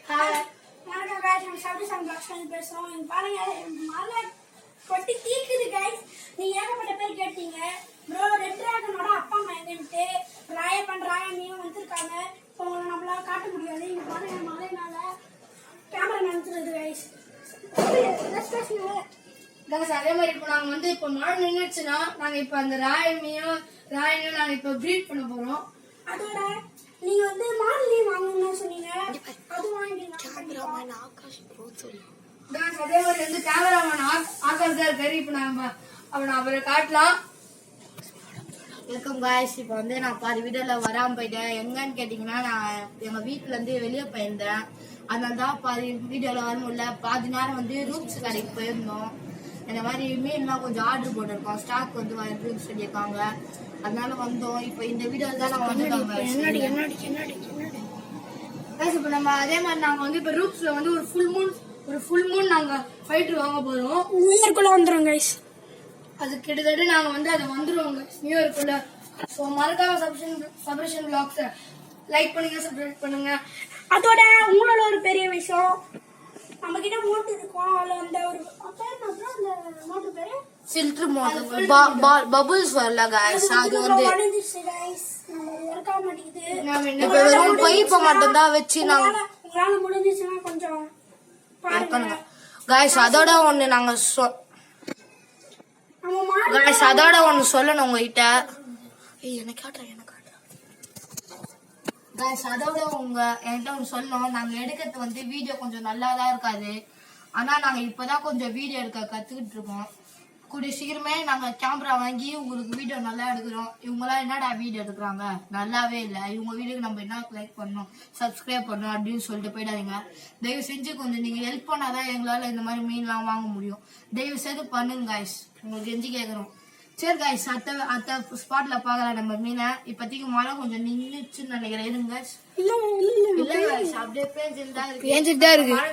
வணக்கம் guys, நம்ம சப்ரிசன் blocks வந்து பேசுறோம். இங்க பாருங்க, மழை கொட்டி தீக்குது guys. நீங்க ஏகப்பட்ட பேர் கேட்டீங்க ப்ரோ ரெட் டிராகனோட அப்பா அம்மா எங்கன்ட்டு. ராய பண்றாங்க நீங்க வந்திருக்காங்க. உங்களை நம்மளால காட்ட முடியாது. இங்க பாருங்க மழைனால கேமரா நினைச்சிருது guys. அதே மாதிரி இப்போ நாங்க வந்து இப்போ மழை நின்றுச்சுன்னா நாங்க இப்போ அந்த ராயனையும் நாங்க இப்போ ப்ரீட் பண்ண போறோம். அதோட நீங்க வந்து மாடலே வாங்கணும்னு சொன்னீங்க, அது வாங்கிட்டீங்க. கேமராமேன் ஆகாஷ் ப்ரோ சொல்லு. அதே மாதிரி வந்து கேமராமேன் ஆகாஷ் தான் இருக்காரு. இப்போ நாம அவரை காட்டலாம். Welcome guys. இப்போ வந்து நான் பாதி வீடியோல வராம போயிட்டேன். எங்கன்னு கேட்டீங்கன்னா நான் எங்க வீட்டுல இருந்து வெளியே போயிருந்தேன். அதனால தான் பாதி வீடியோல வர முடியல. பாதி நேரம் வந்து ரூப்ஸ் கடைக்கு போயிருந்தோம். இந்த மாதிரி மீன்லாம் கொஞ்சம் ஆர்டர் போட்டிருக்கோம். ஸ்டாக் வந்து வருதுன்னு சொல்லியிருக்காங்க. அதனால வந்தோம். இப்போ இந்த வீடியோல தான் நான் வந்துட்டோம். இப்போ நம்ம அதே மாதிரி நாங்க வந்து இப்போ ரூப்ஸ்ல வந்து ஒரு ஃபுல் மூன் நாங்க ஃபைட்டர் வாங்க போறோம். நியூ இயர்க்குள்ள வந்துரும் guys. அது கிட்டத்தட்ட நாங்க வந்து அதை வந்துருவோங்க நியூ இயர்க்குள்ள. ஸோ மறக்காம சப்ரிசன் பிளாக்ஸ் லைக் பண்ணுங்க, சப்ஸ்கிரைப் பண்ணுங்க. அதோட உங்களோட ஒரு பெரிய விஷயம், நம்ம கிட்ட மோட்டர் இருக்கும். அதுல அந்த ஒரு அந்த மோட்டர் பேரு ஃபில்டர் மோட்டர் பபுள்ஸ் வரல காய்ஸ். அது வந்து வளைஞ்சிருச்சு guys. நம்ம ஒர்க் ஆக மாட்டேங்குது. இப்ப வெறும் பைப்பை மட்டும் தான் வச்சு நாங்க உங்களால முடிஞ்சிச்சுன்னா கொஞ்சம் பாருங்க காய்ஸ். அதோட ஒண்ணு நாங்க காய்ஸ் அதோட ஒண்ணு சொல்லணும் உங்ககிட்ட. எனக்கு காட்டுறேன் காய்ஸ். அதோட என்கிட்ட ஒண்ணு சொல்லணும். நாங்க எடுக்கிறது வந்து வீடியோ கொஞ்சம் நல்லாதான் இருக்காது. ஆனா நாங்க இப்பதான் கொஞ்சம் வீடியோ எடுக்க கத்துக்கிட்டு இருக்கோம். கூடிய சீக்கிரமே நாங்க கேமரா வாங்கி உங்களுக்கு வீடியோ நல்லா எடுக்கிறோம். இவங்கெல்லாம் என்னடா வீடியோ எடுக்கிறாங்க, நல்லாவே இல்லை, இவங்க வீடியோக்கு நம்ம என்ன லைக் பண்ணணும், சப்ஸ்கிரைப் பண்ணணும் அப்படின்னு சொல்லிட்டு போயிடாதீங்க. தயவு செஞ்சு கொஞ்சம் நீங்க ஹெல்ப் பண்ணாதான் எங்களால இந்த மாதிரி மீன்லாம் வாங்க முடியும். தயவு செய்து பண்ணுங்க காய்ஸ், உங்களுக்கு கெஞ்சி கேட்கறோம். சரி காய்ஸ், அத்த ஸ்பாட்ல பாக்கலாம் நம்ம மீனை. இப்போதைக்கு மழை கொஞ்சம் நின்றுச்சுன்னு நினைக்கிறேன். இருங்க இல்ல காய்ஸ், அப்படியே பேஞ்சுட்டு தான் இருக்கு. மழை